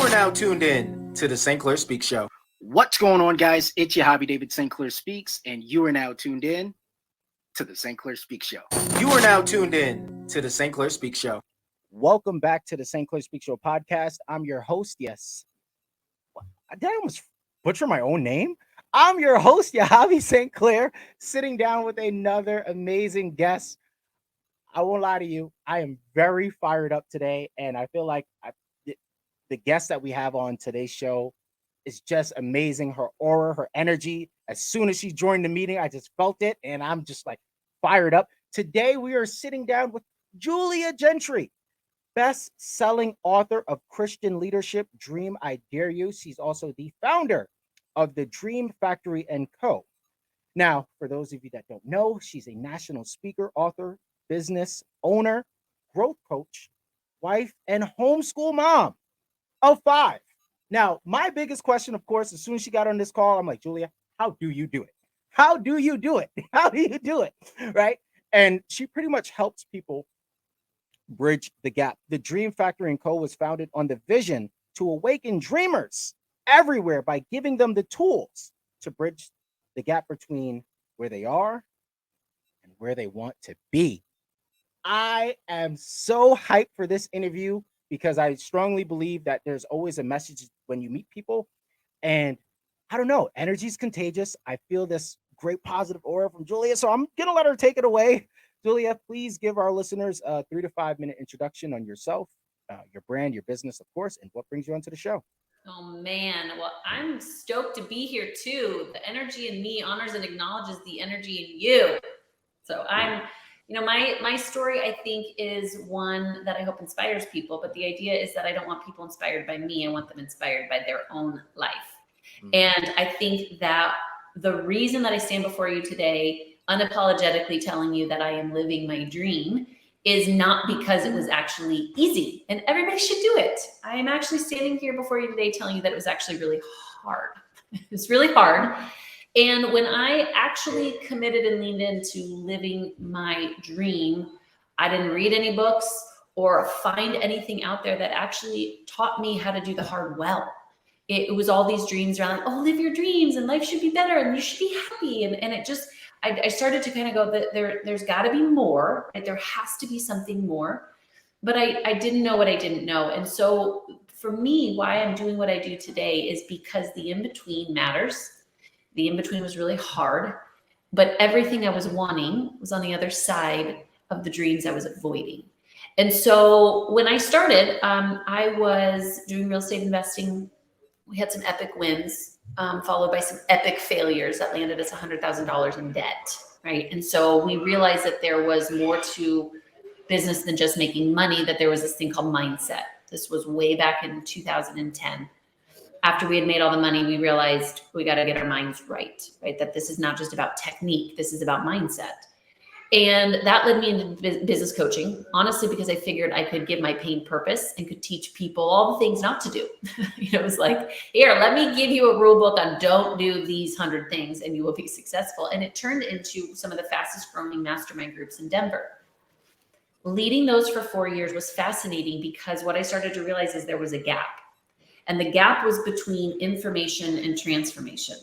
are now tuned in to the Stclair Speaks Show. What's going on, guys? It's your hobby, David Stclair Speaks, and you are now tuned in to the Stclair Speaks Show. You are now tuned in to the Stclair Speaks Show. Welcome back to the Stclair Speaks Show podcast. I'm your host. Yes. Did I almost butcher my own name? I'm your host, Yahavi Stclair, sitting down with another amazing guest. I won't lie to you. I am very fired up today, and I feel like the guest that we have on today's show is just amazing. Her aura, her energy. As soon as she joined the meeting, I just felt it, and I'm just like fired up. Today, we are sitting down with Julia Gentry, best-selling author of Christian Leadership, Dream, I Dare You. She's also the founder of the Dream Factory & Co. Now, for those of you that don't know, she's a national speaker, author, business owner, growth coach, wife, and homeschool mom of 5. Now, my biggest question, of course, as soon as she got on this call, I'm like, Julia, how do you do it? How do you do it? How do you do it? Right? And she pretty much helps people bridge the gap. The Dream Factory & Co. was founded on the vision to awaken dreamers everywhere by giving them the tools to bridge the gap between where they are and where they want to be. I am so hyped for this interview because I strongly believe that there's always a message when you meet people. And I don't know, energy is contagious. I feel this great positive aura from Julia. So I'm going to let her take it away. Julia, please give our listeners a 3 to 5 minute introduction on yourself, your brand, your business, of course, and what brings you onto the show. Oh man, well, I'm stoked to be here too. The energy in me honors and acknowledges the energy in you. So my story, I think, is one that I hope inspires people. But the idea is that I don't want people inspired by me. I want them inspired by their own life. And I think that the reason that I stand before you today, unapologetically telling you that I am living my dream, is not because it was actually easy. And everybody should do it. I am actually standing here before you today telling you that it was actually really hard. It's really hard. And when I actually committed and leaned into living my dream, I didn't read any books or find anything out there that actually taught me how to do the hard well. It was all these dreams around, like, oh, live your dreams and life should be better and you should be happy. And it just, I started to kind of go that there's got to be more, right? There has to be something more. But I didn't know what I didn't know. And so for me, why I'm doing what I do today is because the in-between matters. The in-between was really hard, but everything I was wanting was on the other side of the dreams I was avoiding. And so when I started, I was doing real estate investing. We had some epic wins, followed by some epic failures that landed us $100,000 in debt, right? And so we realized that there was more to business than just making money, that there was this thing called mindset. This was way back in 2010. After we had made all the money, we realized we got to get our minds right? That this is not just about technique. This is about mindset. And that led me into business coaching, honestly, because I figured I could give my pain purpose and could teach people all the things not to do. It was like, here, let me give you a rule book on don't do these 100 things and you will be successful. And it turned into some of the fastest growing mastermind groups in Denver. Leading those for 4 years was fascinating because what I started to realize is there was a gap. And the gap was between information and transformation.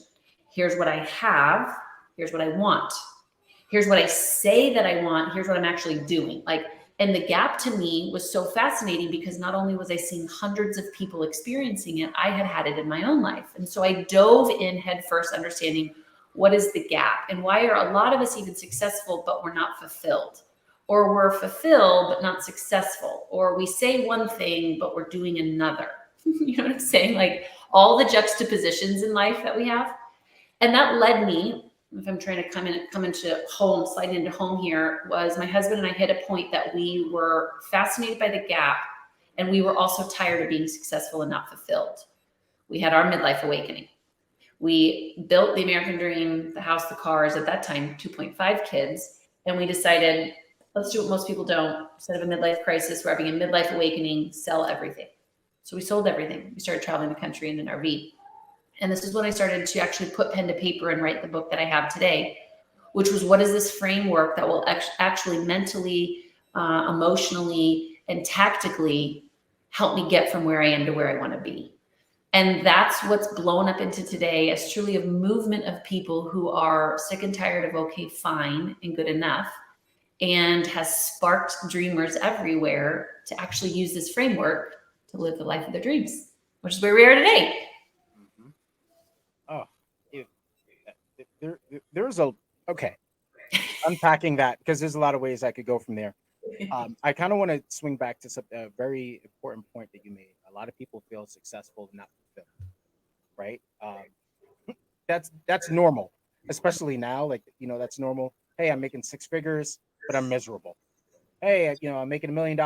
Here's what I have. Here's what I want. Here's what I say that I want. Here's what I'm actually doing. And the gap to me was so fascinating because not only was I seeing hundreds of people experiencing it, I had had it in my own life. And so I dove in head first, understanding what is the gap and why are a lot of us even successful, but we're not fulfilled, or we're fulfilled, but not successful, or we say one thing, but we're doing another. You know what I'm saying? Like all the juxtapositions in life that we have. And that led me, if I'm trying to come into home, slide into home here, was my husband and I hit a point that we were fascinated by the gap. And we were also tired of being successful and not fulfilled. We had our midlife awakening. We built the American dream, the house, the cars, at that time, 2.5 kids. And we decided, let's do what most people don't. Instead of a midlife crisis, we're having a midlife awakening, sell everything. So we sold everything. We started traveling the country in an RV. And this is when I started to actually put pen to paper and write the book that I have today, which was what is this framework that will actually mentally, emotionally, and tactically help me get from where I am to where I want to be. And that's what's blown up into today as truly a movement of people who are sick and tired of okay, fine, and good enough, and has sparked dreamers everywhere to actually use this framework to live the life of their dreams, which is where we are today. Mm-hmm. Oh, there's a, okay, unpacking that, because there's a lot of ways I could go from there. I kind of want to swing back to a very important point that you made. A lot of people feel successful, not fulfilled, right? That's normal, especially now. Like, that's normal. Hey, I'm making six figures, but I'm miserable. Hey, I'm making $1 million,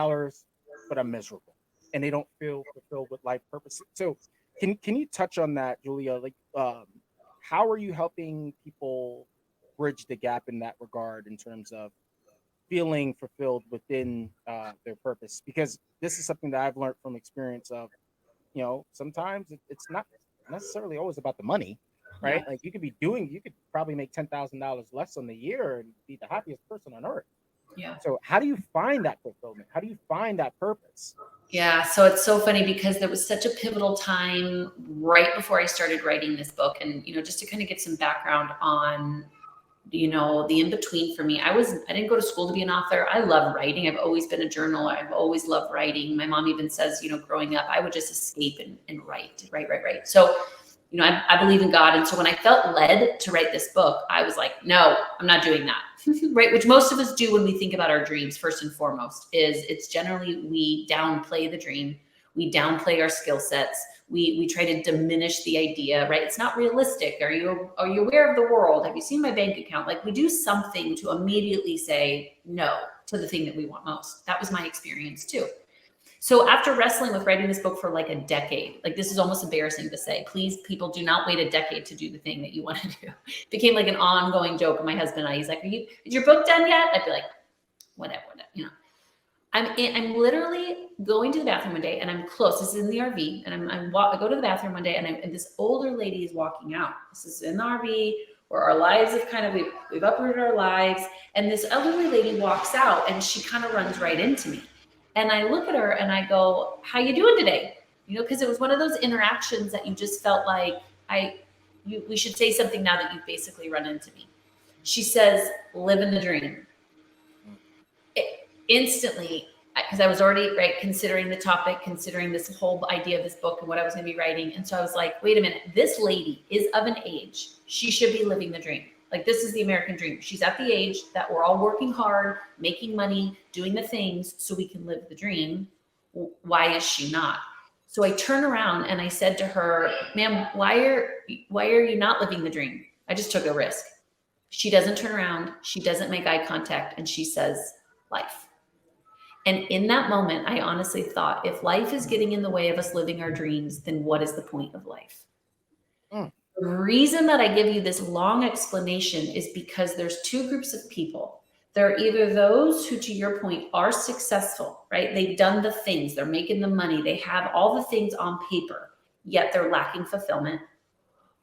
but I'm miserable, and they don't feel fulfilled with life purpose. So, can you touch on that, Julia? Like, how are you helping people bridge the gap in that regard in terms of feeling fulfilled within their purpose? Because this is something that I've learned from experience of, sometimes it's not necessarily always about the money, right? Yeah. Like you could probably make $10,000 less on the year and be the happiest person on earth. Yeah. So how do you find that fulfillment? How do you find that purpose? Yeah. So it's so funny because there was such a pivotal time right before I started writing this book. And, just to kind of get some background on, the in between for me, I didn't go to school to be an author. I love writing. I've always been a journaler. I've always loved writing. My mom even says, growing up, I would just escape and write. So, I believe in God. And so when I felt led to write this book, I was like, no, I'm not doing that. Right. Which most of us do when we think about our dreams. First and foremost is it's generally, we downplay the dream. We downplay our skill sets. We try to diminish the idea, right? It's not realistic. Are you aware of the world? Have you seen my bank account? Like we do something to immediately say no to the thing that we want most. That was my experience too. So after wrestling with writing this book for like a decade, like this is almost embarrassing to say, please, people, do not wait a decade to do the thing that you want to do. It became like an ongoing joke of my husband and I. He's like, is your book done yet? I'd be like, whatever. I'm literally going to the bathroom one day and I'm close. This is in the RV and I go to the bathroom one day and this older lady is walking out. This is in the RV where our lives have we've uprooted our lives. And this elderly lady walks out and she kind of runs right into me. And I look at her and I go, how you doing today? Because it was one of those interactions that you just felt like we should say something now that you've basically run into me. She says, living the dream. Instantly, because I was already considering the topic, considering this whole idea of this book and what I was going to be writing. And so I was like, wait a minute, this lady is of an age. She should be living the dream. Like this is the American dream. She's at the age that we're all working hard, making money, doing the things so we can live the dream. Why is she not? So I turn around and I said to her, ma'am, why are you not living the dream? I just took a risk. She doesn't turn around. She doesn't make eye contact. And she says, life. And in that moment, I honestly thought, if life is getting in the way of us living our dreams, then what is the point of life? The reason that I give you this long explanation is because there's two groups of people. There are either those who, to your point, are successful, right? They've done the things, they're making the money, they have all the things on paper, yet they're lacking fulfillment.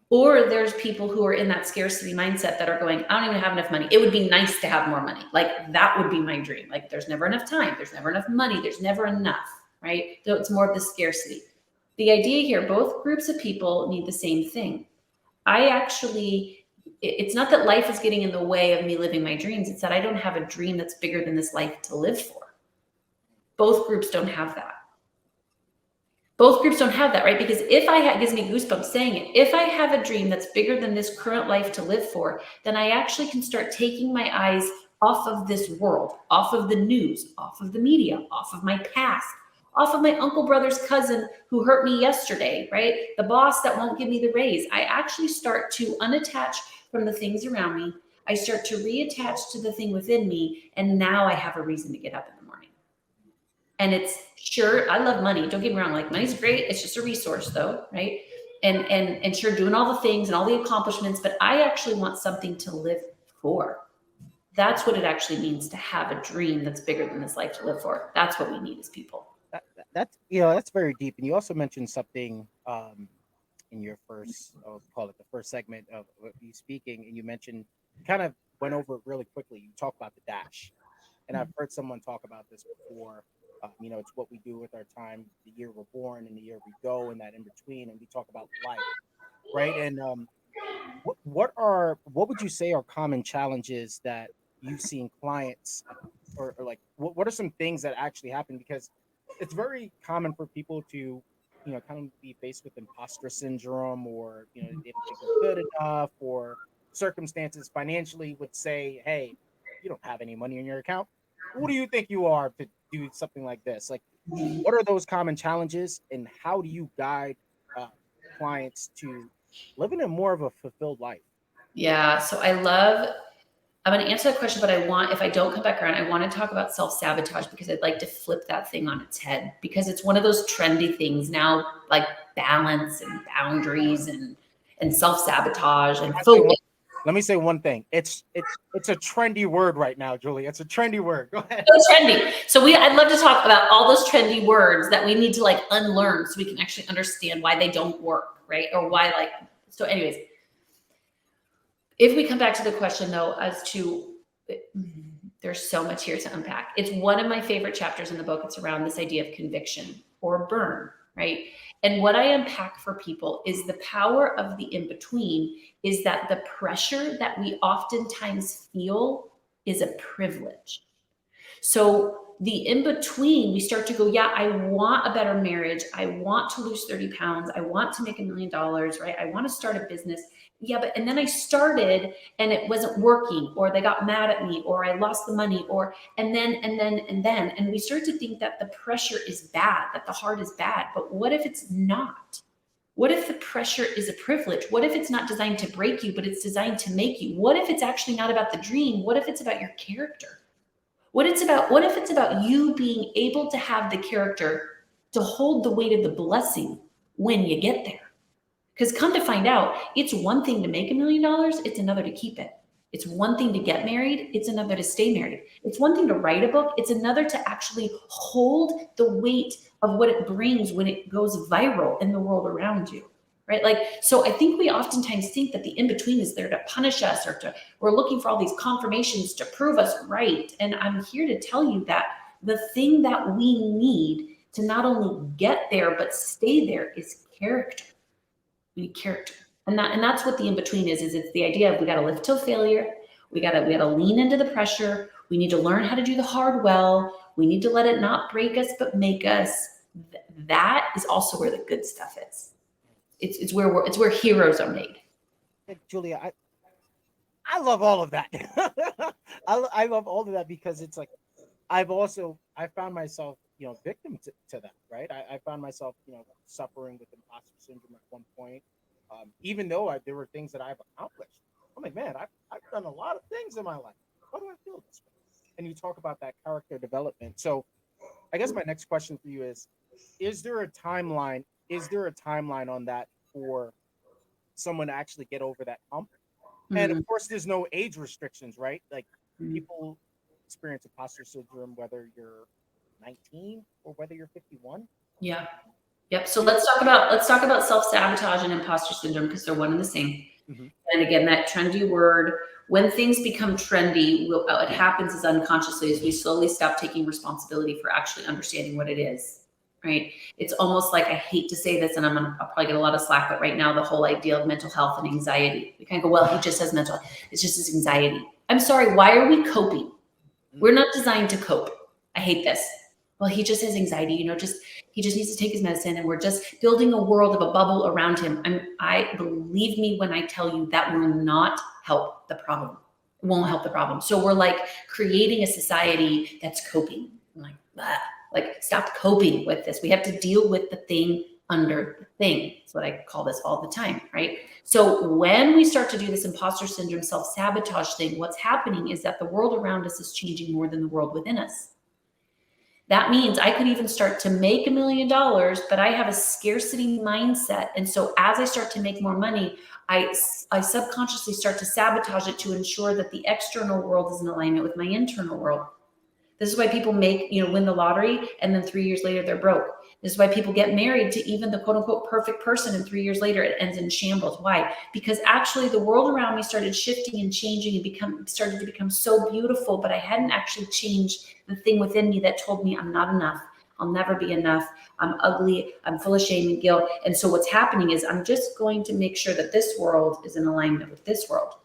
Or there's people who are in that scarcity mindset that are going, I don't even have enough money. It would be nice to have more money. Like that would be my dream. Like there's never enough time. There's never enough money. There's never enough, right? So it's more of the scarcity. The idea here, both groups of people need the same thing. It's not that life is getting in the way of me living my dreams. It's that I don't have a dream that's bigger than this life to live for. Both groups don't have that. Both groups don't have that, right? Because it gives me goosebumps saying it. If I have a dream that's bigger than this current life to live for, then I actually can start taking my eyes off of this world, off of the news, off of the media, off of my past, off of my uncle, brother's cousin who hurt me yesterday, right? The boss that won't give me the raise. I actually start to unattach from the things around me. I start to reattach to the thing within me. And now I have a reason to get up in the morning. And it's sure, I love money. Don't get me wrong. Like money's great. It's just a resource though. Right. And sure, doing all the things and all the accomplishments, but I actually want something to live for. That's what it actually means to have a dream that's bigger than this life to live for. That's what we need as people. That's very deep. And you also mentioned something in your first, I'll call it the first segment of you speaking, and you mentioned, kind of went over it really quickly. You talk about the dash. And I've heard someone talk about this before. It's what we do with our time, the year we're born and the year we go, and that in between, and we talk about life, right? And what would you say are common challenges that you've seen clients, or like what are some things that actually happen? Because it's very common for people to kind of be faced with imposter syndrome, or they don't think they're good enough, or circumstances financially would say, hey, you don't have any money in your account. Who do you think you are to do something like this? Like, what are those common challenges, and how do you guide uh, clients to living a more of a fulfilled life? Yeah. So I'm going to answer that question, but if I don't come back around, I want to talk about self-sabotage, because I'd like to flip that thing on its head, because it's one of those trendy things now, like balance and boundaries and self-sabotage and focus. Let me say one thing. It's a trendy word right now, Julia. It's a trendy word. Go ahead. So trendy. So I'd love to talk about all those trendy words that we need to like unlearn so we can actually understand why they don't work, right? Or why so anyways, if we come back to the question though, as to there's so much here to unpack. It's one of my favorite chapters in the book. It's around this idea of conviction or burn, right? And what I unpack for people is the power of the in-between is that the pressure that we oftentimes feel is a privilege. So the in-between, we start to go, yeah, I want a better marriage. I want to lose 30 pounds. I want to make $1 million, right? I want to start a business. Yeah, and then I started and it wasn't working, or they got mad at me, or I lost the money, and we start to think that the pressure is bad, that the heart is bad. But what if it's not? What if the pressure is a privilege? What if it's not designed to break you, but it's designed to make you? What if it's actually not about the dream? What if it's about your character? What if it's about you being able to have the character to hold the weight of the blessing when you get there? Because come to find out, it's one thing to make $1 million, it's another to keep it. It's one thing to get married, it's another to stay married. It's one thing to write a book, it's another to actually hold the weight of what it brings when it goes viral in the world around you, right? So I think we oftentimes think that the in-between is there to punish us, or we're looking for all these confirmations to prove us right. And I'm here to tell you that the thing that we need to not only get there, but stay there is character. We need character. And that's what the in-between is it's the idea of we got to live till failure. We got to lean into the pressure. We need to learn how to do the hard well. We need to let it not break us, but make us. That is also where the good stuff is. It's where heroes are made. Hey, Julia, I love all of that. I love all of that, because it's like I found myself victim to that, right? I found myself suffering with imposter syndrome at one point, even though there were things that I've accomplished. I'm like, man, I've done a lot of things in my life. Why do I feel this way? And you talk about that character development. So I guess my next question for you is there a timeline on that for someone to actually get over that hump? Mm-hmm. And of course, there's no age restrictions, right? Like people experience imposter syndrome whether you're 19 or whether you're 51. Yeah. Yep. So let's talk about self-sabotage and imposter syndrome, because they're one and the same. Mm-hmm. And again, that trendy word, when things become trendy, what happens is unconsciously is we slowly stop taking responsibility for actually understanding what it is, right? It's almost like, I hate to say this, and I'll probably get a lot of slack, but right now the whole idea of mental health and anxiety, we kind of go, well, he just has mental health. It's just his anxiety. I'm sorry. Why are we coping? We're not designed to cope. I hate this. Well, he just has anxiety, he just needs to take his medicine, and we're just building a world of a bubble around him. I believe me when I tell you that will not help the problem. It won't help the problem. So we're like creating a society that's coping. I'm like, bah. Like, stop coping with this. We have to deal with the thing under the thing. That's what I call this all the time, right? So when we start to do this imposter syndrome, self-sabotage thing, what's happening is that the world around us is changing more than the world within us. That means I could even start to make $1 million, but I have a scarcity mindset. And so as I start to make more money, I subconsciously start to sabotage it to ensure that the external world is in alignment with my internal world. This is why people win the lottery, and then 3 years later they're broke. This is why people get married to even the quote unquote perfect person, and 3 years later it ends in shambles. Why? Because actually the world around me started shifting and changing and started to become so beautiful, but I hadn't actually changed the thing within me that told me I'm not enough. I'll never be enough. I'm ugly. I'm full of shame and guilt. And so what's happening is I'm just going to make sure that this world is in alignment with this world.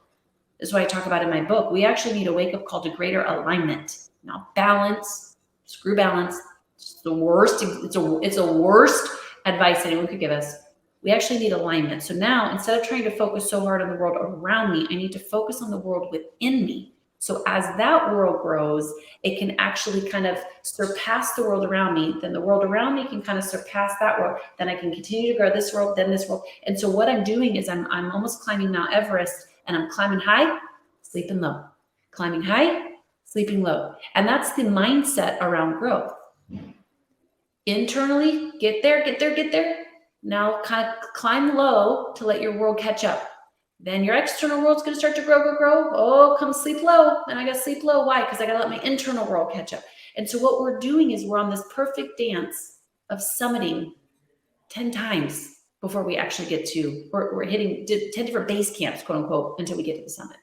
This is what I talk about in my book. We actually need a wake-up call to greater alignment. Now, balance, screw balance. It's the worst. It's a worst advice anyone could give us. We actually need alignment. So now, instead of trying to focus so hard on the world around me, I need to focus on the world within me. So as that world grows, it can actually kind of surpass the world around me. Then the world around me can kind of surpass that world. Then I can continue to grow this world, then this world. And so what I'm doing is I'm almost climbing Mount Everest, and I'm climbing high, sleeping low. Climbing high, sleeping low. And that's the mindset around growth. Internally, get there, get there, get there. Now kind of climb low to let your world catch up. Then your external world's going to start to grow. Oh, come sleep low. Then I got to sleep low. Why? Because I got to let my internal world catch up. And so what we're doing is we're on this perfect dance of summiting 10 times before we actually get to, we're hitting 10 different base camps, quote unquote, until we get to the summit.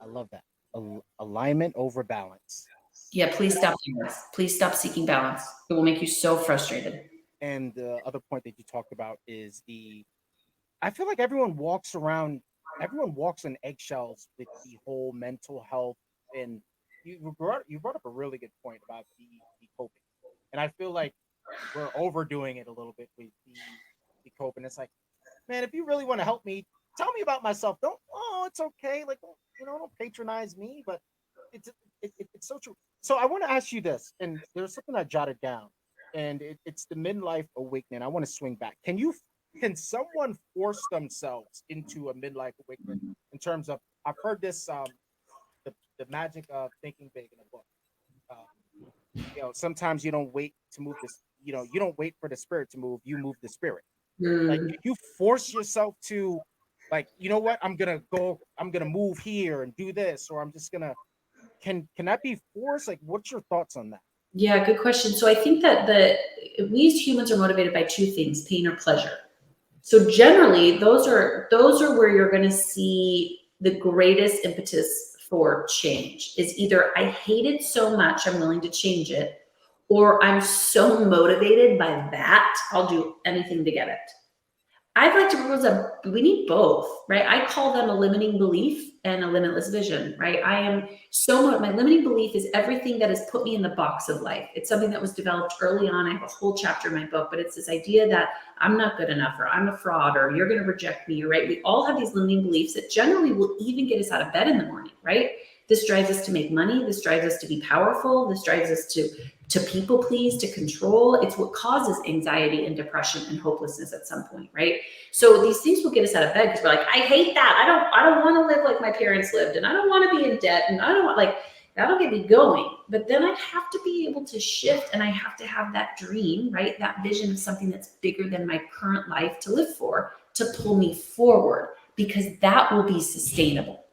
I love that. Alignment over balance. Yeah, please stop doing this. Please stop seeking balance. It will make you so frustrated. And the other point that you talked about is I feel like everyone walks on eggshells with the whole mental health. And you brought up a really good point about the coping. And I feel like we're overdoing it a little bit with the coping. It's like, man, if you really want to help me, tell me about myself. It's okay. Like, don't patronize me, but it's so true. So I want to ask you this, and there's something I jotted down, and it's the midlife awakening. I want to swing back. Can someone force themselves into a midlife awakening in terms of, I've heard this, the magic of thinking big in a book. Sometimes you don't wait to move this, you don't wait for the spirit to move, you move the spirit. Like, you force yourself to, like, you know what, I'm gonna move here and do this, or I'm just gonna, can that be forced? Like, what's your thoughts on that? Yeah, good question. So I think that we as humans are motivated by two things, pain or pleasure. So generally, those are where you're going to see the greatest impetus for change. Is either I hate it so much I'm willing to change it, or I'm so motivated by that I'll do anything to get it. I'd like to propose that we need both, right? I call them a limiting belief and a limitless vision, right? My limiting belief is everything that has put me in the box of life. It's something that was developed early on. I have a whole chapter in my book, but it's this idea that I'm not good enough, or I'm a fraud, or you're going to reject me, right? We all have these limiting beliefs that generally will even get us out of bed in the morning, right? This drives us to make money. This drives us to be powerful. This drives us to people please, to control. It's what causes anxiety and depression and hopelessness at some point, right? So these things will get us out of bed because we're like, I hate that. I don't want to live like my parents lived, and I don't want to be in debt, and I don't want, like, that'll get me going. But then I have to be able to shift, and I have to have that dream, right? That vision of something that's bigger than my current life to live for, to pull me forward, because that will be sustainable.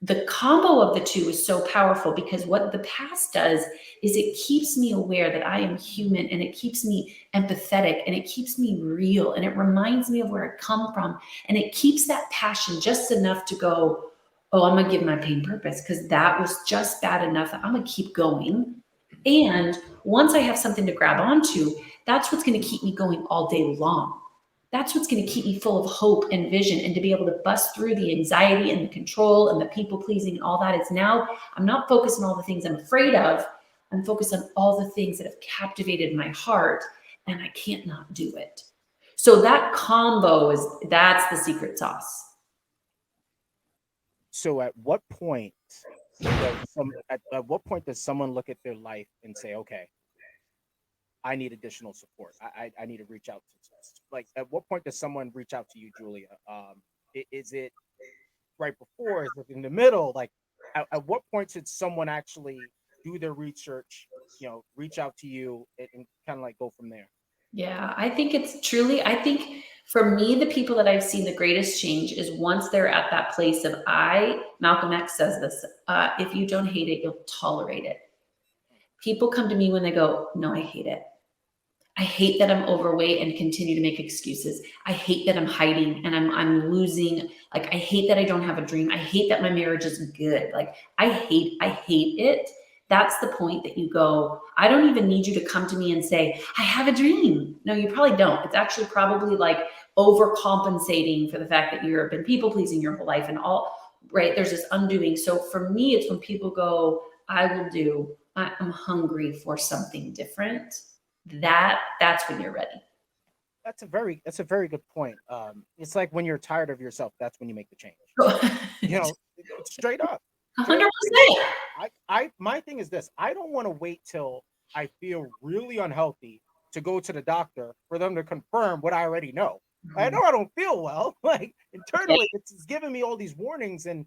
The combo of the two is so powerful, because what the past does is it keeps me aware that I am human, and it keeps me empathetic, and it keeps me real, and it reminds me of where I come from, and it keeps that passion just enough to go, oh, I'm gonna give my pain purpose, because that was just bad enough that I'm gonna keep going. And once I have something to grab onto, that's what's gonna keep me going all day long. That's what's going to keep me full of hope and vision, and to be able to bust through the anxiety and the control and the people pleasing and all that. Is now I'm not focused on all the things I'm afraid of. I'm focused on all the things that have captivated my heart, and I can't not do it. So that combo that's the secret sauce. So at what point does someone look at their life and say, okay, I need additional support. I need to reach out to, like, at what point does someone reach out to you, Julia? Is it right before? Is it in the middle? Like, at what point should someone actually do their research, reach out to you and kind of like go from there? Yeah, I think I think for me, the people that I've seen the greatest change is once they're at that place of Malcolm X says this, if you don't hate it, you'll tolerate it. People come to me when they go, no, I hate it. I hate that I'm overweight and continue to make excuses. I hate that I'm hiding and I'm losing. Like, I hate that I don't have a dream. I hate that my marriage isn't good. Like, I hate it. that's the point that you go, I don't even need you to come to me and say, I have a dream. No, you probably don't. It's actually probably like overcompensating for the fact that you've been people pleasing your whole life and all, right? There's this undoing. So for me, it's when people go, I'm hungry for something different. That's when you're ready. That's a very good point. It's like when you're tired of yourself, that's when you make the change. Straight up. 100%. My thing is this: I don't want to wait till I feel really unhealthy to go to the doctor for them to confirm what I already know. I know I don't feel well. Like internally, it's giving me all these warnings, and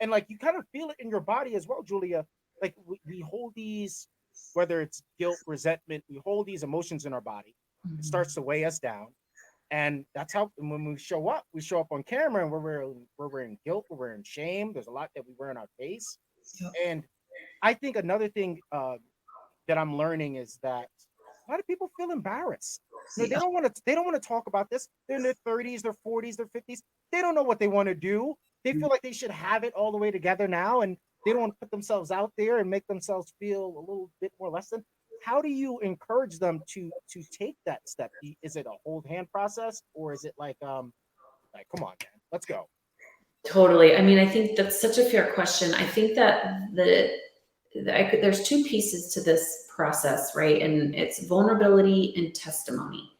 like you kind of feel it in your body as well, Julia. Like we hold these, whether it's guilt, resentment, we hold these emotions in our body. It starts to weigh us down, and that's how when we show up on camera, and we're in guilt, we're in shame. There's a lot that we wear on our face, and I think another thing that I'm learning is that a lot of people feel embarrassed. They don't want to talk about this. They're in their 30s, their 40s, their 50s. They don't know what they want to do. They feel like they should have it all the way together now, and they don't want to put themselves out there and make themselves feel a little bit more less than. How do you encourage them to take that step? Is it a hold hand process, or is it like come on, man, let's go? Totally. I mean, I think that's such a fair question. I think that there's two pieces to this process, right? And it's vulnerability and testimony.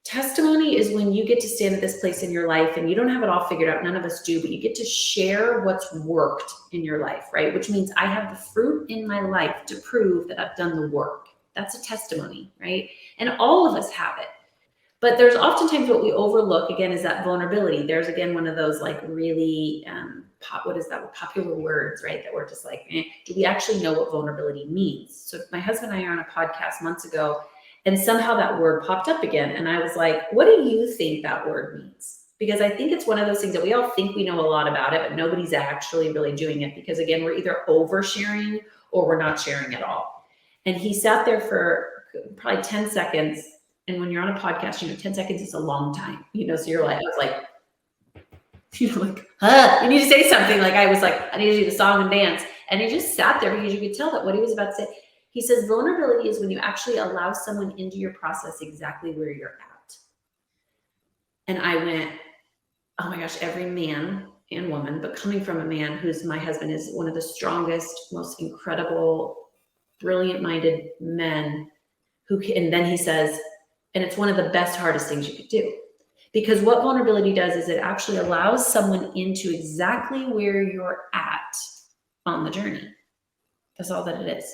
Testimony is when you get to stand at this place in your life and you don't have it all figured out. None of us do, but you get to share what's worked in your life, right? Which means I have the fruit in my life to prove that I've done the work. That's a testimony, right? And all of us have it. But there's oftentimes what we overlook, again, is that vulnerability. There's, again, one of those like really, popular words, right? That we're just like, do we actually know what vulnerability means? So my husband and I are on a podcast months ago, and somehow that word popped up again. And I was like, what do you think that word means? Because I think it's one of those things that we all think we know a lot about it, but nobody's actually really doing it. Because again, we're either oversharing or we're not sharing at all. And he sat there for probably 10 seconds. And when you're on a podcast, 10 seconds is a long time, so you're like, I was like, you need to say something. Like I was like, I need to do the song and dance. And he just sat there because you could tell that what he was about to say. He says, vulnerability is when you actually allow someone into your process exactly where you're at. And I went, oh my gosh, every man and woman, but coming from a man who's my husband is one of the strongest, most incredible, brilliant-minded men and then he says, and it's one of the best, hardest things you could do. Because what vulnerability does is it actually allows someone into exactly where you're at on the journey. That's all that it is.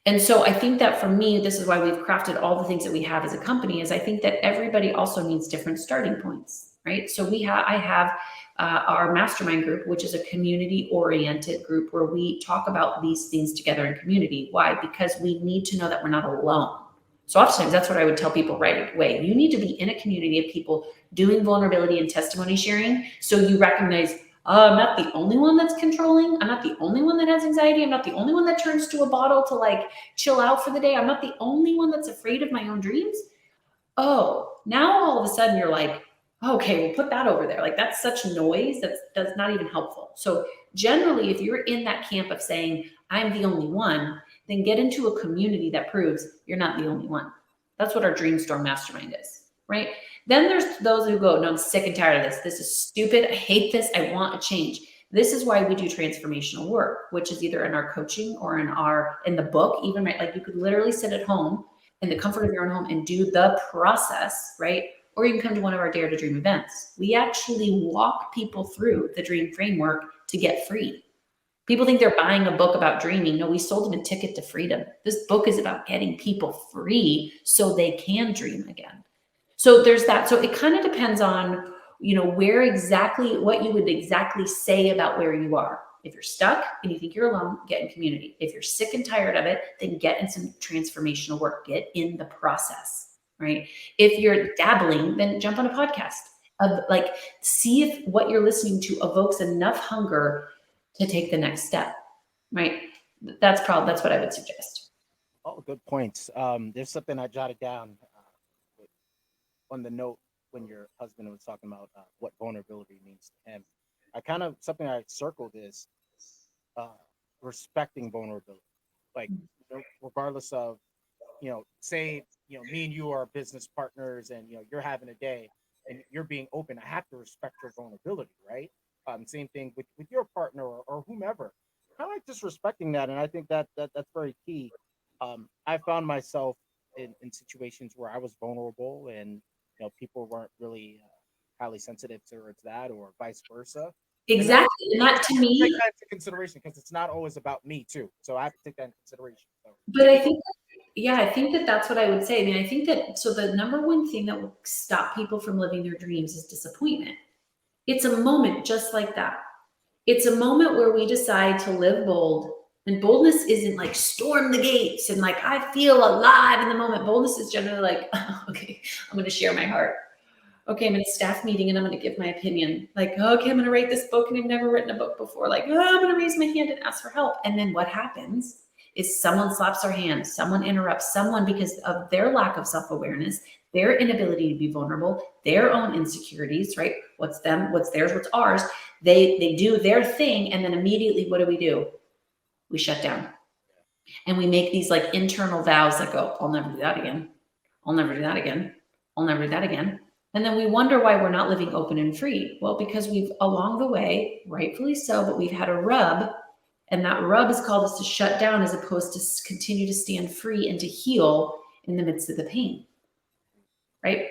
And so I think that for me, this is why we've crafted all the things that we have as a company, is I think that everybody also needs different starting points, right? So I have our mastermind group, which is a community-oriented group where we talk about these things together in community. Why? Because we need to know that we're not alone. So oftentimes that's what I would tell people right away. You need to be in a community of people doing vulnerability and testimony sharing. So you recognize, I'm not the only one that's controlling. I'm not the only one that has anxiety. I'm not the only one that turns to a bottle to like chill out for the day. I'm not the only one that's afraid of my own dreams. Oh, now all of a sudden you're like, okay, we'll put that over there. Like that's such noise that's not even helpful. So generally, if you're in that camp of saying, I'm the only one, then get into a community that proves you're not the only one. That's what our Dreamstorm Mastermind is, right? Then there's those who go, no, I'm sick and tired of this. This is stupid. I hate this. I want a change. This is why we do transformational work, which is either in our coaching or in the book, even, right? Like you could literally sit at home in the comfort of your own home and do the process, right? Or you can come to one of our Dare to Dream events. We actually walk people through the dream framework to get free. People think they're buying a book about dreaming. No, we sold them a ticket to freedom. This book is about getting people free so they can dream again. So there's that. So it kind of depends on, where exactly, what you would exactly say about where you are. If you're stuck and you think you're alone, get in community. If you're sick and tired of it, then get in some transformational work. Get in the process, right? If you're dabbling, then jump on a podcast. See if what you're listening to evokes enough hunger to take the next step, right? That's what I would suggest. Oh, good points. There's something I jotted down on the note when your husband was talking about what vulnerability means to him. Something I circled is respecting vulnerability. like, regardless of, say, me and you are business partners, and you're having a day and you're being open. I have to respect your vulnerability, right? Same thing with your partner, or whomever. Kind of like just respecting that, and I think that's very key. I found myself in situations where I was vulnerable, and people weren't really highly sensitive towards that, or vice versa. And then Exactly. And that to take me, that into consideration, because it's not always about me too. So I have to take that into consideration. So but I think, yeah, I think that that's what I would say. I mean, I think that, so the number one thing that will stop people from living their dreams is disappointment. It's a moment just like that. It's a moment where we decide to live bold. And boldness isn't like storm the gates and like I feel alive in the moment. Boldness is generally like, okay, I'm going to share my heart. Okay, I'm in a staff meeting and I'm going to give my opinion. Like, okay, I'm going to write this book and I've never written a book before. Like, oh, I'm going to raise my hand and ask for help. And then what happens is someone slaps their hand, someone interrupts, someone, because of their lack of self-awareness, their inability to be vulnerable, their own insecurities, right? What's them, what's theirs, what's ours. They do their thing, and then immediately what do? We shut down. And we make these like internal vows that go, I'll never do that again. I'll never do that again. I'll never do that again. And then we wonder why we're not living open and free. Well, because we've along the way, rightfully so, but we've had a rub, and that rub has called us to shut down as opposed to continue to stand free and to heal in the midst of the pain, right?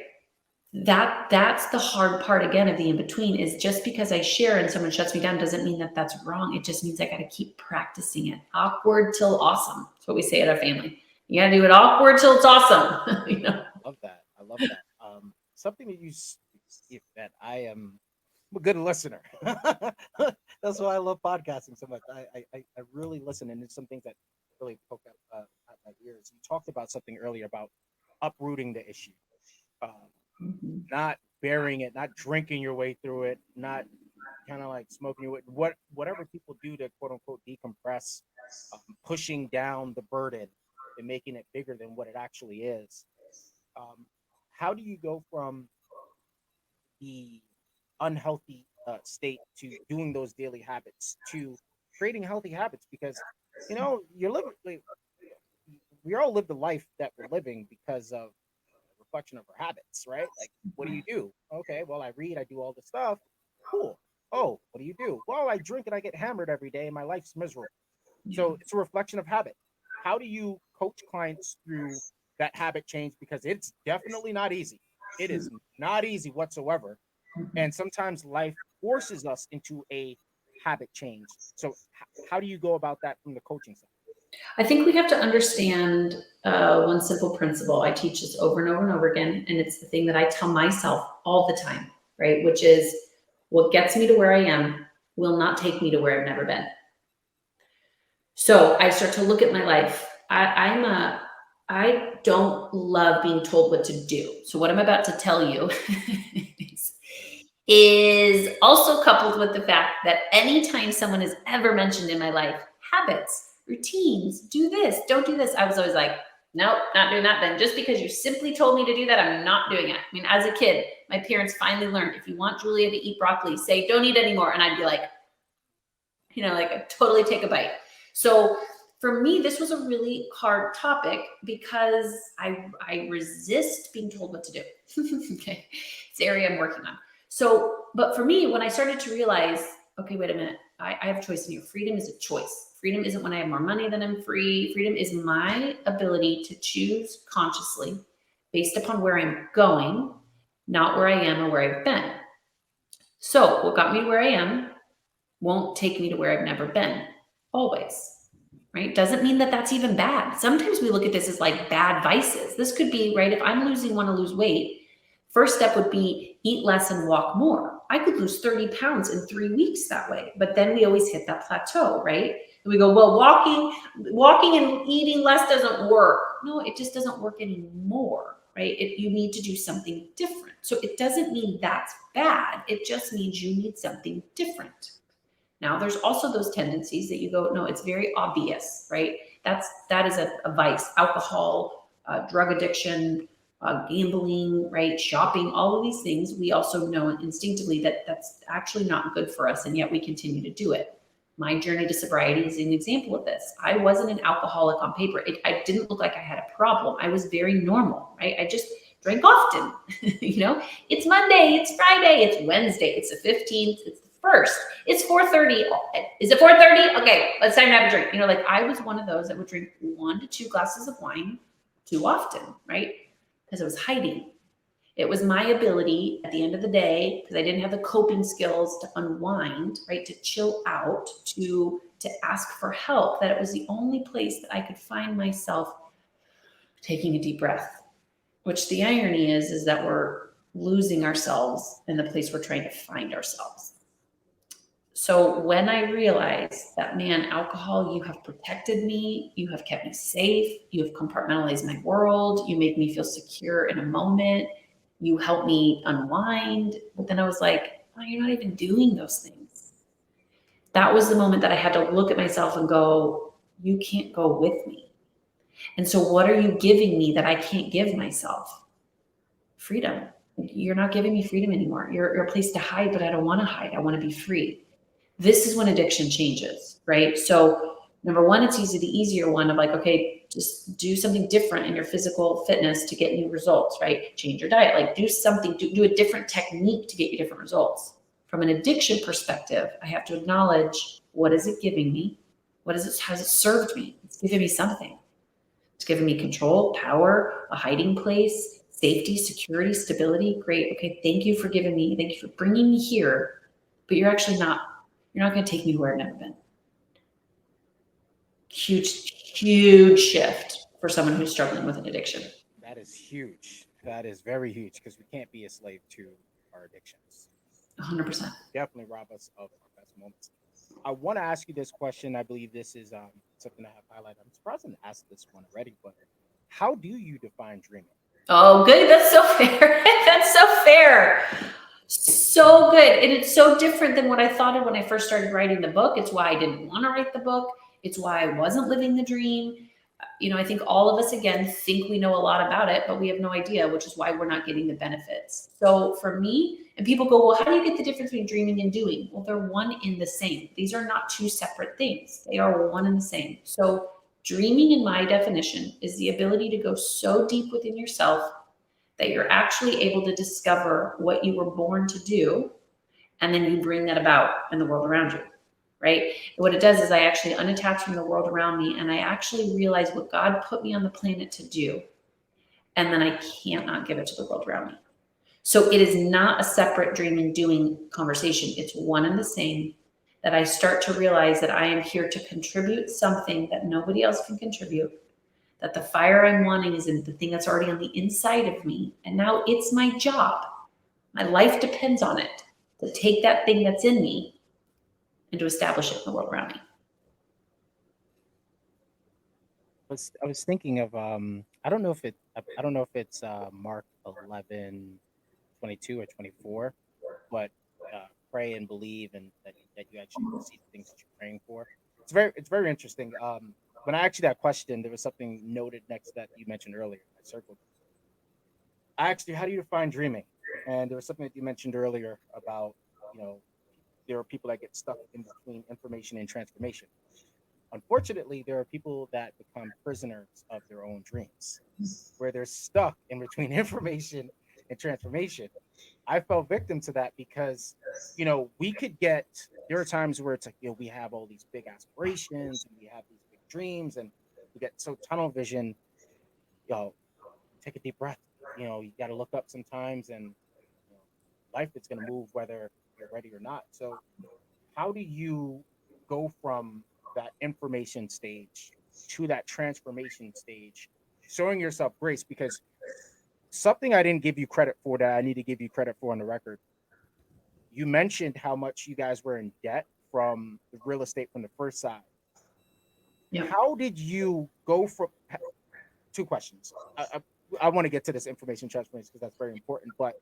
That's the hard part, again, of the in-between, is just because I share and someone shuts me down doesn't mean that that's wrong. It just means I got to keep practicing it. Awkward till awesome. That's what we say at our family. You got to do it awkward till it's awesome. love that. I love that. Something that that I'm a good listener. That's why I love podcasting so much. I really listen, and there's some things that really poke at my ears. You talked about something earlier about uprooting the issue, not burying it, not drinking your way through it, not kind of like smoking your way. Whatever people do to quote unquote decompress, pushing down the burden and making it bigger than what it actually is. How do you go from the unhealthy state to doing those daily habits to creating healthy habits? Because you're living, like, we all live the life that we're living because of a reflection of our habits, right? Like, what do? Okay, well, I read, I do all this stuff. Cool. Oh, what do you do? Well, I drink and I get hammered every day and my life's miserable. So it's a reflection of habit. How do you coach clients through that habit change? Because it's definitely not easy. It is not easy whatsoever. And sometimes life forces us into a habit change. So how do you go about that from the coaching side? I think we have to understand one simple principle. I teach this over and over and over again, and it's the thing that I tell myself all the time, right? Which is, what gets me to where I am will not take me to where I've never been. So I start to look at my life. I don't love being told what to do. So what I'm about to tell you is also coupled with the fact that anytime someone has ever mentioned in my life habits, routines, do this, don't do this, I was always like, nope, not doing that then. Just because you simply told me to do that, I'm not doing it. I mean, as a kid, my parents finally learned, if you want Julia to eat broccoli, say, don't eat anymore. And I'd be like, like totally take a bite. So for me, this was a really hard topic because I resist being told what to do. Okay, it's the area I'm working on. So, but for me, when I started to realize, okay, wait a minute, I have a choice in here. Freedom is a choice. Freedom isn't when I have more money than I'm free. Freedom is my ability to choose consciously based upon where I'm going, not where I am or where I've been. So what got me to where I am won't take me to where I've never been, always, right? Doesn't mean that that's even bad. Sometimes we look at this as like bad vices. This could be, right, if I'm want to lose weight, first step would be eat less and walk more. I could lose 30 pounds in 3 weeks that way, but then we always hit that plateau, right? And we go, well, walking and eating less doesn't work. No, it just doesn't work anymore, right? You need to do something different. So it doesn't mean that's bad. It just means you need something different. Now, there's also those tendencies that you go, no, it's very obvious, right? That is a vice. Alcohol, drug addiction, gambling, right? Shopping, all of these things, we also know instinctively that that's actually not good for us, and yet we continue to do it. My journey to sobriety is an example of this. I wasn't an alcoholic on paper. I didn't look like I had a problem. I was very normal, right? I just drank often. It's Monday, it's Friday, it's Wednesday, it's the 15th, it's the 1st, it's 4:30. Is it 4:30? Okay, it's time to have a drink. I was one of those that would drink 1 to 2 glasses of wine too often, right? Because I was hiding. It was my ability at the end of the day, because I didn't have the coping skills to unwind, right, to chill out, to ask for help, that it was the only place that I could find myself taking a deep breath. Which the irony is that we're losing ourselves in the place we're trying to find ourselves. So when I realized that, man, alcohol, you have protected me, you have kept me safe, you have compartmentalized my world, you make me feel secure in a moment, you help me unwind. But then I was like, oh, you're not even doing those things. That was the moment that I had to look at myself and go, you can't go with me. And so what are you giving me that I can't give myself? Freedom. You're not giving me freedom anymore. You're a place to hide, but I don't want to hide. I want to be free. This is when addiction changes, right? So number one, it's the easier one of okay, just do something different in your physical fitness to get new results, right? Change your diet, do something, do a different technique to get you different results. From an addiction perspective, I have to acknowledge, what is it giving me? Has it served me? It's giving me something. It's giving me control, power, a hiding place, safety, security, stability. Great. Okay. Thank you for bringing me here, but you're not going to take me where I've never been. Huge shift for someone who's struggling with an addiction. That is huge. That is very huge, because we can't be a slave to our addictions. 100%. Definitely rob us of our best moments. I want to ask you this question. I believe this is something I have highlighted. I'm surprised I didn't ask this one already, but how do you define dreaming? Oh, good. That's so fair. That's so fair. So good. And it's so different than what I thought of when I first started writing the book. It's why I didn't want to write the book. It's why I wasn't living the dream. I think all of us, again, think we know a lot about it, but we have no idea, which is why we're not getting the benefits. So for me, and people go, well, how do you get the difference between dreaming and doing? Well, they're one in the same. These are not two separate things. They are one and the same. So dreaming, in my definition, is the ability to go so deep within yourself that you're actually able to discover what you were born to do, and then you bring that about in the world around you, right? And what it does is I actually unattach from the world around me, and I actually realize what God put me on the planet to do, and then I can't not give it to the world around me. So it is not a separate dreaming, doing conversation. It's one and the same, that I start to realize that I am here to contribute something that nobody else can contribute, that the fire I'm wanting is in the thing that's already on the inside of me. And now it's my job. My life depends on it, to take that thing that's in me and to establish it in the world around me. I was thinking of I don't know if it's Mark 11:22 or 24, but pray and believe, and that you actually receive the things that you're praying for. It's very interesting. When I asked you that question, there was something noted next that you mentioned earlier. I circled. I asked you, how do you define dreaming? And there was something that you mentioned earlier about, there are people that get stuck in between information and transformation. Unfortunately, there are people that become prisoners of their own dreams, where they're stuck in between information and transformation. I fell victim to that because, there are times where it's like, we have all these big aspirations and we have these big dreams, and we get so tunnel vision. Take a deep breath. You got to look up sometimes, and life is going to move whether you're ready or not. So how do you go from that information stage to that transformation stage, showing yourself grace? Because something I didn't give you credit for that I need to give you credit for on the record, you mentioned how much you guys were in debt from the real estate from the first side. Yeah. How did you go from, two questions. I want to get to this information transformation because that's very important, but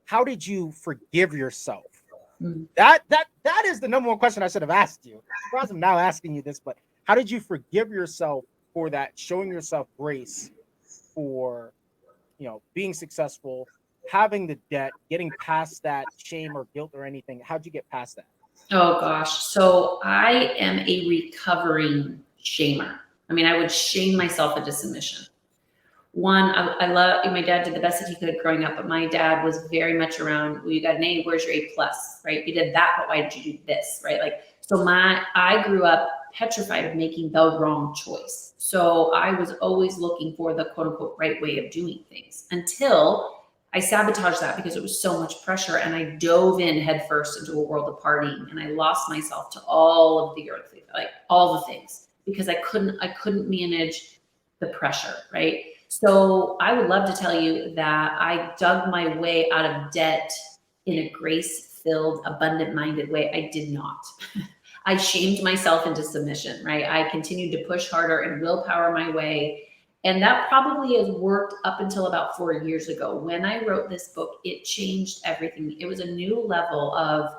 how did you forgive yourself? That is the number one question I should have asked you. I'm now asking you this, but how did you forgive yourself for that, showing yourself grace for, being successful, having the debt, getting past that shame or guilt or anything? How'd you get past that? Oh gosh. So I am a recovering shamer. I mean, I would shame myself into submission. One, I love, my dad did the best that he could growing up, but my dad was very much around, well, you got an A, where's your A plus, right? You did that, but why did you do this, right? Like, so I grew up petrified of making the wrong choice. So I was always looking for the quote unquote right way of doing things until I sabotaged that because it was so much pressure, and I dove in headfirst into a world of partying, and I lost myself to all of the earthly, like all the things, because I couldn't manage the pressure, right? So I would love to tell you that I dug my way out of debt in a grace-filled, abundant-minded way. I did not. I shamed myself into submission, right? I continued to push harder and willpower my way. And that probably has worked up until about 4 years ago. When I wrote this book, it changed everything. It was a new level of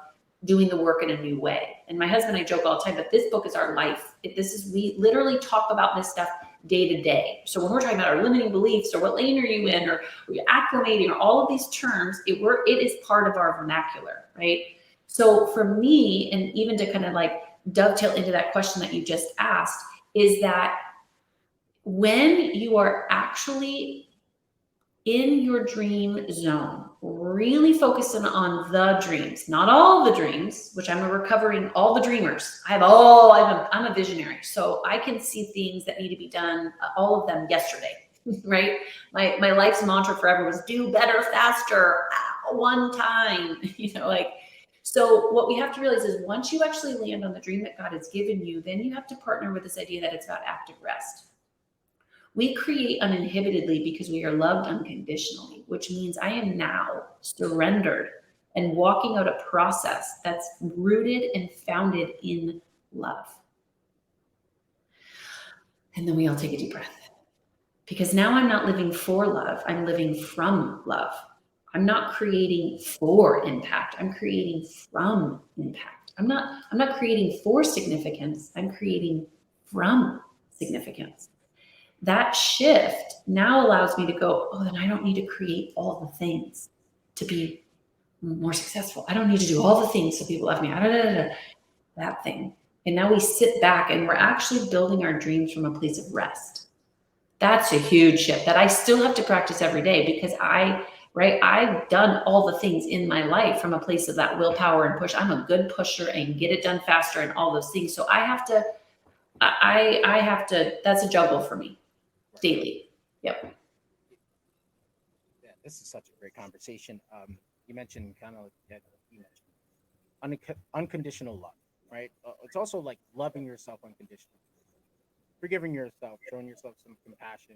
doing the work in a new way. And my husband and I joke all the time, but this book is our life. We literally talk about this stuff day to day. So when we're talking about our limiting beliefs, or what lane are you in, or you're acclimating, or all of these terms, it is part of our vernacular, right? So for me, and even to kind of like dovetail into that question that you just asked, is that when you are actually in your dream zone, really focusing on the dreams, not all the dreams, which I'm a recovering, all the dreamers. I'm a visionary. So I can see things that need to be done, all of them yesterday, right? My life's mantra forever was do better, faster, one time, like, so what we have to realize is once you actually land on the dream that God has given you, then you have to partner with this idea that it's about active rest. We create uninhibitedly because we are loved unconditionally, which means I am now surrendered and walking out a process that's rooted and founded in love. And then we all take a deep breath, because now I'm not living for love. I'm living from love. I'm not creating for impact. I'm creating from impact. I'm not creating for significance. I'm creating from significance. That shift now allows me to go, oh, then I don't need to create all the things to be more successful. I don't need to do all the things so people love me. That thing. And now we sit back and we're actually building our dreams from a place of rest. That's a huge shift that I still have to practice every day, because I've done all the things in my life from a place of that willpower and push. I'm a good pusher and get it done faster and all those things. So I have to, that's a juggle for me. Daily. Yep. Yeah, this is such a great conversation. You mentioned kind of that you mentioned unconditional love, right? It's also like loving yourself unconditionally, forgiving yourself, showing yourself some compassion.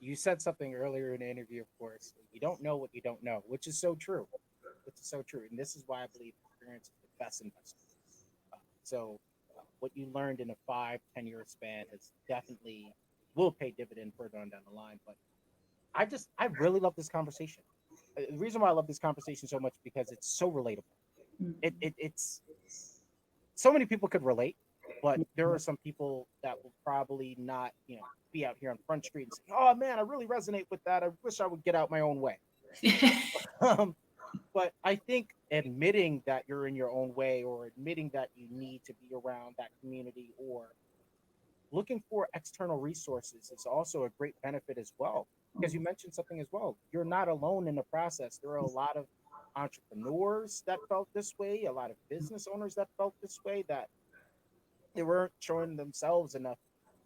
You said something earlier in the interview, of course. You don't know what you don't know, which is so true. Which is so true, and this is why I believe experience is the best investment. What you learned in a 5-10 year span has definitely will pay dividend further on down the line. But I really love this conversation. The reason why I love this conversation so much because it's so relatable. It's so many people could relate, but there are some people that will probably not, be out here on Front Street and say, "Oh man, I really resonate with that. I wish I would get out my own way." But I think admitting that you're in your own way, or admitting that you need to be around that community, or looking for external resources is also a great benefit as well. Because you mentioned something as well. You're not alone in the process. There are a lot of entrepreneurs that felt this way, a lot of business owners that felt this way, that they weren't showing themselves enough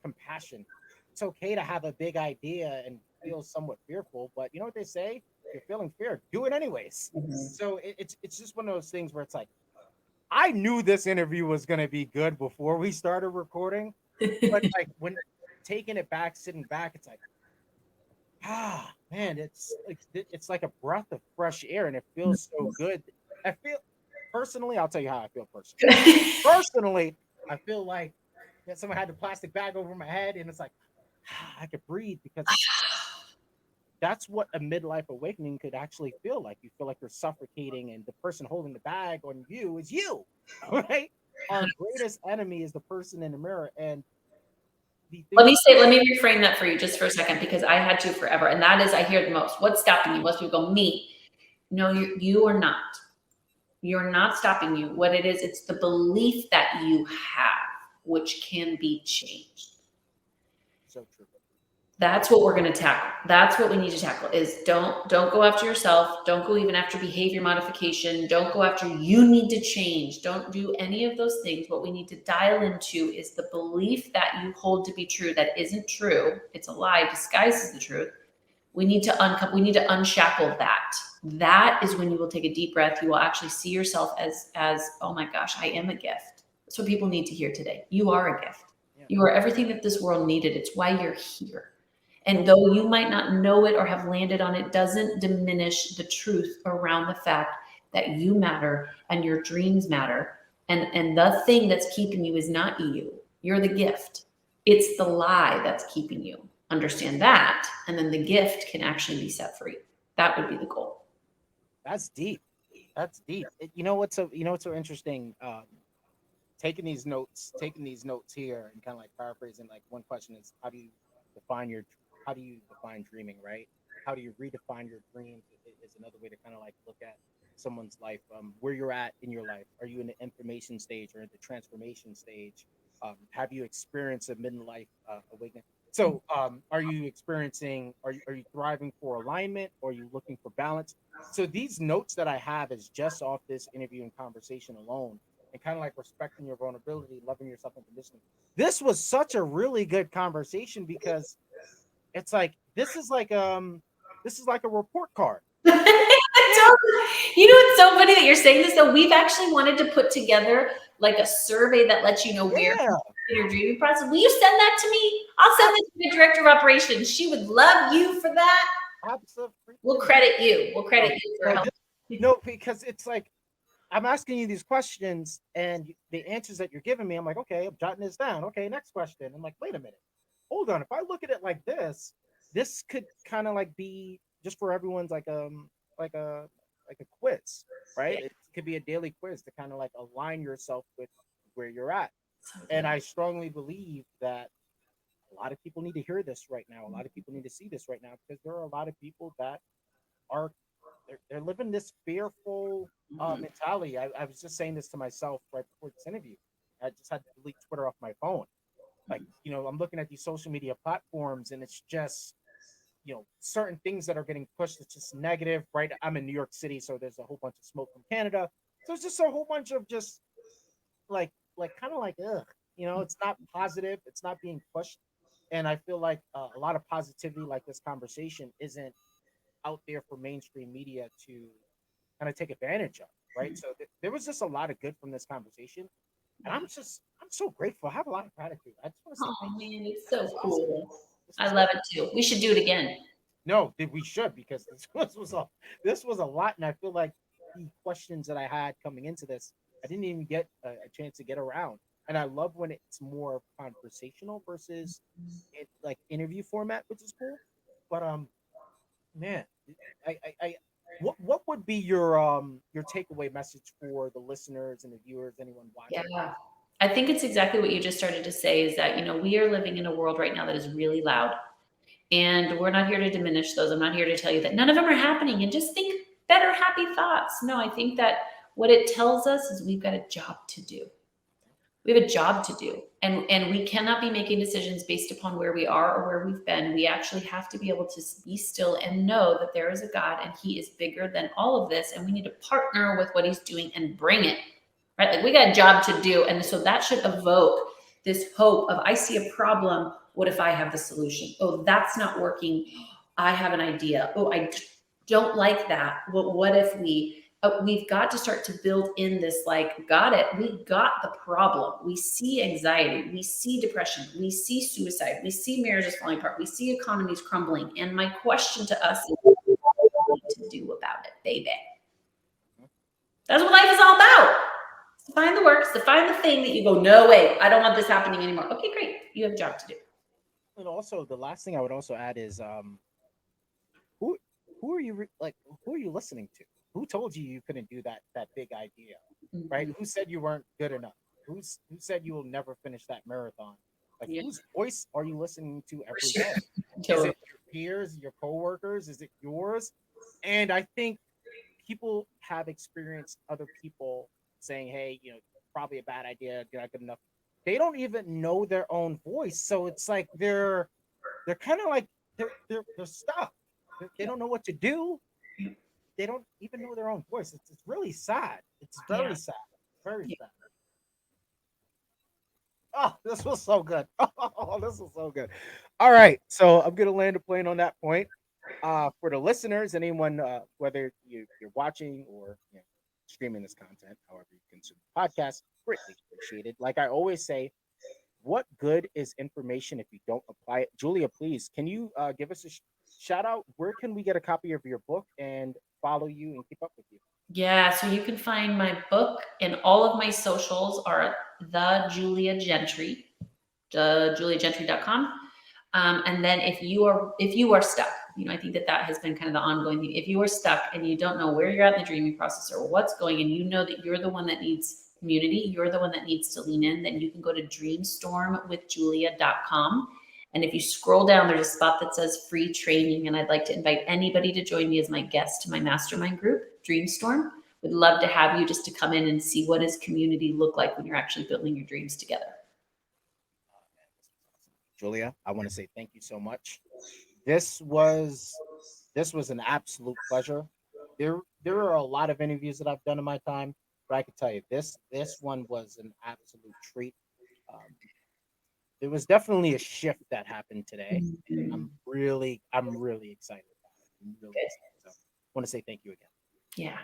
compassion. It's okay to have a big idea and feel somewhat fearful, but you know what they say? If you're feeling fear, do it anyways. So it's just one of those things where it's like, I knew this interview was going to be good before we started recording, but like when taking it back, sitting back, it's like, man, it's like a breath of fresh air, and it feels so good. I feel personally, I'll tell you how I feel personally. I feel like that someone had the plastic bag over my head, and it's like I could breathe, because that's what a midlife awakening could actually feel like. You feel like you're suffocating, and the person holding the bag on you is you, right? Our greatest enemy is the person in the mirror. And let me reframe that for you just for a second, because I had to forever. And that is, I hear the most, what's stopping you? Most people go, me. No, you are not. You're not stopping you. What it is, it's the belief that you have, which can be changed. So true. That's what we're going to tackle. That's what we need to tackle is don't go after yourself. Don't go even after behavior modification. Don't go after you need to change. Don't do any of those things. What we need to dial into is the belief that you hold to be true that isn't true. It's a lie disguised as the truth. We need to unshackle that. That is when you will take a deep breath. You will actually see yourself as oh my gosh, I am a gift. That's what people need to hear today. You are a gift. Yeah. You are everything that this world needed. It's why you're here. And though you might not know it or have landed on it, doesn't diminish the truth around the fact that you matter and your dreams matter. And the thing that's keeping you is not you. You're the gift. It's the lie that's keeping you. Understand that. And then the gift can actually be set free. That would be the goal. That's deep. That's deep. You know what's so interesting? Taking these notes here and kind of like paraphrasing, like one question is how do you define dreaming, right? How do you redefine your dreams is another way to kind of like look at someone's life, where you're at in your life. Are you in the information stage or in the transformation stage? Have you experienced a midlife awakening? So are you thriving for alignment, or are you looking for balance? So these notes that I have is just off this interview and conversation alone, and kind of like respecting your vulnerability, loving yourself unconditionally. This was such a really good conversation because it's like this is like a report card. You know, it's so funny that you're saying this. So we've actually wanted to put together like a survey that lets you know where in your dreaming process. Will you send that to me? I'll send it to the director of operations. She would love you for that. Absolutely. We'll credit you. We'll credit you for helping. No, because it's like I'm asking you these questions and the answers that you're giving me, I'm like, okay, I'm jotting this down. Okay, next question. I'm like, wait a minute. Hold on. If I look at it like this could kind of like be just for everyone's like a quiz, right? Yeah. It could be a daily quiz to kind of like align yourself with where you're at. And I strongly believe that a lot of people need to hear this right now. A lot of people need to see this right now because there are a lot of people that are they're living this fearful mentality. I was just saying this to myself right before this interview. I just had to delete Twitter off my phone. Like, you know, I'm looking at these social media platforms and it's just, you know, certain things that are getting pushed. It's just negative, right? I'm in New York City, so there's a whole bunch of smoke from Canada. So it's just a whole bunch of just like kind of like, ugh, you know, it's not positive. It's not being pushed. And I feel like a lot of positivity like this conversation isn't out there for mainstream media to kind of take advantage of, right? So there was just a lot of good from this conversation, and I'm so grateful. I have a lot of gratitude. I just want to say, Oh man, it's so cool. awesome. I love it too. We should do it again. No, we should because this was a lot, and I feel like the questions that I had coming into this, I didn't even get a chance to get around. And I love when it's more conversational versus it like interview format, which is cool. But man, I what would be your takeaway message for the listeners and the viewers, anyone watching? Yeah. I think it's exactly what you just started to say is that, you know, we are living in a world right now that is really loud. And we're not here to diminish those. I'm not here to tell you that none of them are happening and just think better, happy thoughts. No, I think that what it tells us is we've got a job to do. We have a job to do. And we cannot be making decisions based upon where we are or where we've been. We actually have to be able to be still and know that there is a God and he is bigger than all of this. And we need to partner with what he's doing and bring it, right? Like we got a job to do. And so that should evoke this hope of, I see a problem. What if I have the solution? Oh, that's not working. I have an idea. Oh, I don't like that. Well, what if we've got to start to build in this, like, got it. We got the problem. We see anxiety. We see depression. We see suicide. We see marriages falling apart. We see economies crumbling. And my question to us is, what do we need to do about it, baby? That's what life is all about. It's to find the works, to find the thing that you go, no way, I don't want this happening anymore. Okay, great. You have a job to do. And also, the last thing I would also add is, who who are you who are you listening to? Who told you you couldn't do that big idea, right? Who said you weren't good enough? Who said you will never finish that marathon? Like, whose voice are you listening to every day? Is it your peers, your coworkers? Is it yours? And I think people have experienced other people saying, "Hey, probably a bad idea. You're not good enough." They don't even know their own voice, so it's like they're kind of like they're stuck. They don't know what to do. They don't even know their own voice. It's really sad. It's very Yeah. sad. Very Yeah. sad. Oh, this was so good. Oh, this was so good. All right, so I'm gonna land a plane on that point. For the listeners, anyone, whether you're watching or streaming this content, however you consume the podcast, greatly appreciated. Like I always say, what good is information if you don't apply it? Julia, please, can you give us a shout out? Where can we get a copy of your book and follow you and keep up with you? Yeah, so you can find my book and all of my socials are the Julia Gentry, juliagentry.com. And then if you are stuck, I think that has been kind of the ongoing thing. If you are stuck and you don't know where you're at in the dreaming process or what's going, and you know that you're the one that needs community, you're the one that needs to lean in, then you can go to dreamstormwithjulia.com. And if you scroll down, there's a spot that says free training. And I'd like to invite anybody to join me as my guest to my mastermind group, Dreamstorm. Would love to have you just to come in and see what does community look like when you're actually building your dreams together. Julia, I want to say thank you so much. This was an absolute pleasure. There are a lot of interviews that I've done in my time, but I can tell you this one was an absolute treat. Um, there was definitely a shift that happened today, and I'm really excited about it. I'm really excited. So I want to say thank you again. Yeah.